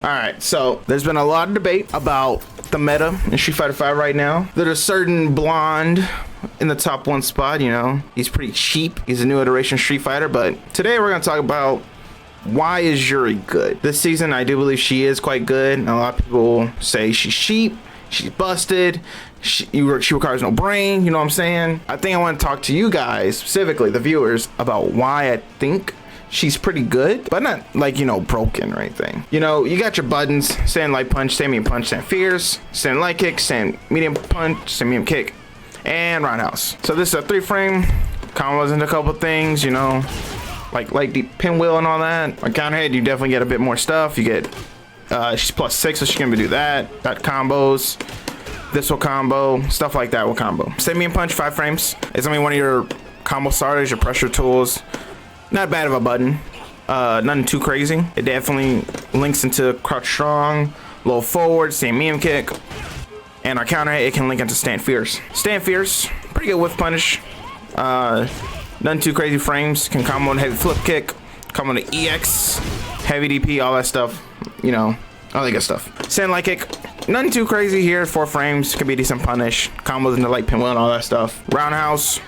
Alright, so there's been a lot of debate about the meta in Street Fighter V right now. There's a certain blonde in the top one spot, you know. He's pretty cheap. He's a new iteration of Street Fighter, but today we're going to talk about why is Juri good. This season, I do believe she is quite good. A lot of people say she's cheap, she's busted, she requires no brain, you know what I'm saying? I think I want to talk to you guys, specifically the viewers, about why I think she's pretty good, but not like, you know, broken or anything. You know, you got your buttons: stand light punch, stand medium punch, stand fierce, stand light kick, stand medium punch, stand medium kick, and roundhouse. So this is a 3-frame, combos into a couple things, you know, like light deep pinwheel and all that. On counterhead, you definitely get a bit more stuff. You get, she's +6, so she can do that. Got combos. This will combo, stuff like that will combo. Stand medium punch, 5 frames. It's only one of your combo starters, your pressure tools. Not bad of a button, nothing too crazy. It definitely links into crouch strong, low forward, stand medium kick, and our counter hit, it can link into stand fierce. Stand fierce, pretty good whiff punish. Nothing too crazy frames, can combo and heavy flip kick, combo to EX, heavy DP, all that stuff, you know, all that good stuff. Stand light kick, nothing too crazy here, 4 frames, could be a decent punish, combos into light pinwheel and all that stuff. Roundhouse.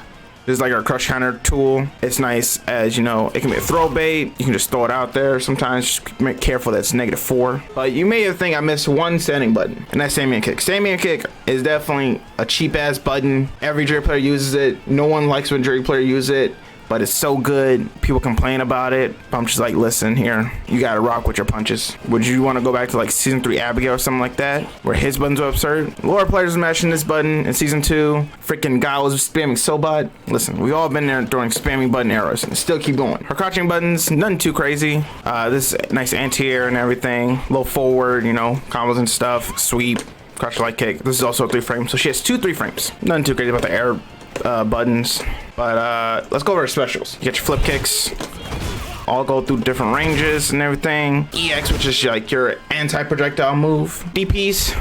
This is like our crush counter tool. It's nice as, you know, it can be a throw bait. You can just throw it out there. Sometimes just be careful that's -4. But you may think I missed one standing button, and that's stand medium kick. Stand medium kick is definitely a cheap ass button. Every Juri player uses it. No one likes when Juri player use it, but it's so good. People complain about it. I'm just like, listen here, you gotta rock with your punches. Would you want to go back to like season 3 Abigail or something like that, where his buttons were absurd? Lower players mashing this button in season 2. Freaking guy was spamming Sobot. Listen, we all been there during spamming button eras and still keep going. Her crouching buttons, nothing too crazy. This is nice anti-air and everything. Low forward, you know, combos and stuff. Sweep, crouch light kick. This is also a 3-frame, so she has 2 3-frames. Nothing too crazy about the air buttons, but let's go over her specials. You get your flip kicks, all go through different ranges and everything. EX, which is like your anti-projectile move. DPs,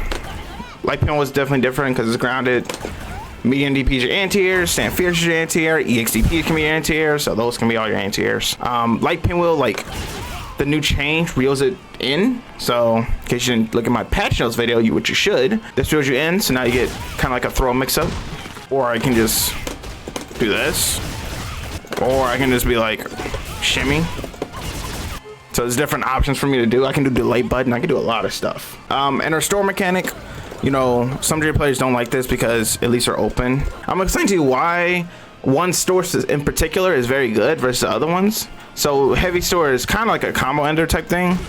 light pin was definitely different because it's grounded. Medium DP is your anti-air, stand fierce is your anti-air, EX DP can be your anti-air, so those can be all your anti-airs. Light pinwheel, like the new change reels it in, so in case you didn't look at my patch notes video, which you should, this reels you in, so now you get kind of like a throw mix-up. Or I can just do this, or I can just be like shimmy. So there's different options for me to do. I can do delay button, I can do a lot of stuff. And our store mechanic, you know, some Juri players don't like this because at least are open. I'm gonna explain to you why one store in particular is very good versus the other ones. So heavy store is kind of like a combo ender type thing.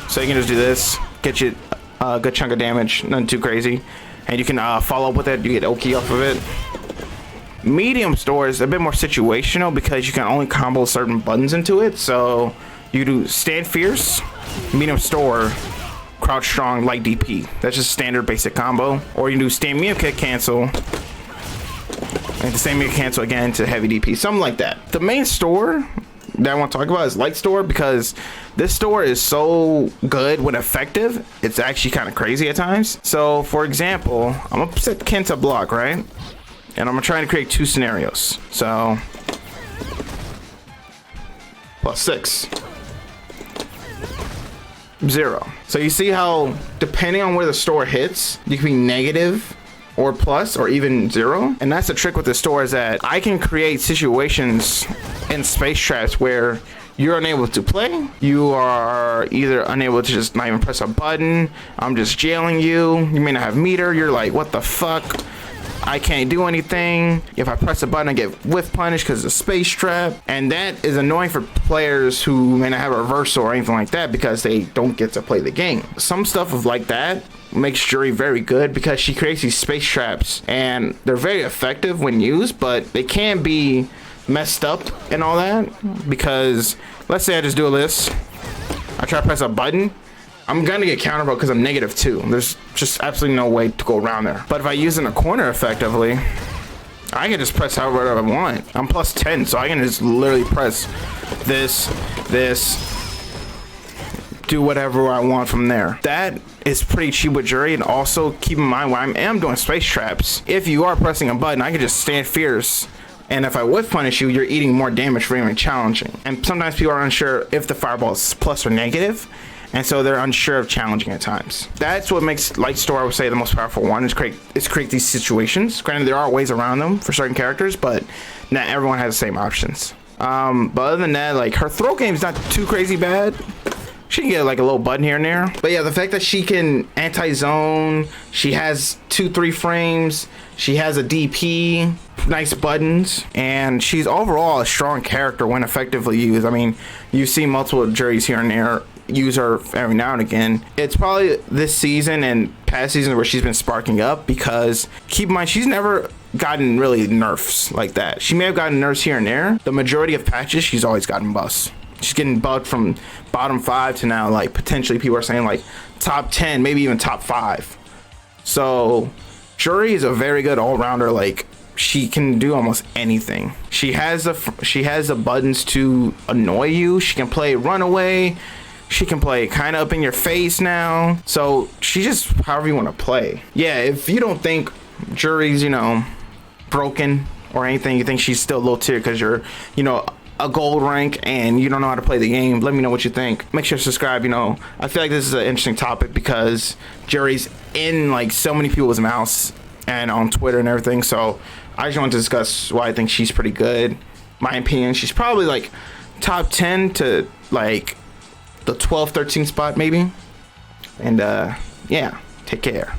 So you can just do this, get you a good chunk of damage, nothing too crazy. And you can follow up with it, you get Oki off of it. Medium store is a bit more situational because you can only combo certain buttons into it. So you do stand fierce, medium store, crouch strong, light DP. That's just standard basic combo. Or you can do stand medium kick cancel, and the same medium cancel again to heavy DP, something like that. The main store that I want to talk about is light store, because this store is so good when effective, it's actually kind of crazy at times. So for example, I'm gonna set Kenta block, right, and I'm gonna try to create 2 scenarios. So +6, 0. So you see how depending on where the store hits, you can be negative or plus or even 0. And that's the trick with the store, is that I can create situations in space traps where you're unable to play. You are either unable to just not even press a button. I'm just jailing you. You may not have meter. You're like, what the fuck? I can't do anything. If I press a button, I get whiff punished because it's a space trap. And that is annoying for players who may not have a reversal or anything like that, because they don't get to play the game. Some stuff of like that makes Juri very good because she creates these space traps, and they're very effective when used, but they can be messed up and all that, because let's say I just do this, I try to press a button, I'm gonna get countered because I'm -2. There's just absolutely no way to go around there. But if I use in a corner effectively, I can just press however I want. I'm +10, so I can just literally press this, do whatever I want from there. That is pretty cheap with Juri. And also keep in mind, when I am doing space traps, if you are pressing a button, I can just stand fierce, and if I whiff punish you, you're eating more damage for even challenging. And sometimes people are unsure if the fireball is plus or negative, and so they're unsure of challenging at times. That's what makes Light Store, I would say, the most powerful one, is create these situations. Granted, there are ways around them for certain characters, but not everyone has the same options. But other than that, like, her throw game is not too crazy bad. She can get like a little button here and there. But yeah, the fact that she can anti-zone, she has 2-3 frames, she has a DP, nice buttons, and she's overall a strong character when effectively used. I mean, you see multiple Juris here and there use her every now and again. It's probably this season and past seasons where she's been sparking up, because keep in mind, she's never gotten really nerfs like that. She may have gotten nerfs here and there. The majority of patches, she's always gotten buffs. She's getting bugged from bottom 5 to now, like, potentially people are saying like top 10, maybe even top 5. So Juri is a very good all-rounder. Like, she can do almost anything. She has the buttons to annoy you. She can play runaway. She can play kind of up in your face now. So she just, however you want to play. Yeah, if you don't think Juri's, you know, broken or anything, you think she's still low tier because you're, you know, a gold rank and you don't know how to play the game, let me know what you think. Make sure to subscribe. You know, I feel like this is an interesting topic because Juri's in like so many people's mouths and on Twitter and everything. So I just want to discuss why I think she's pretty good. My opinion, she's probably like top 10 to like the 12-13 spot maybe. And yeah, take care.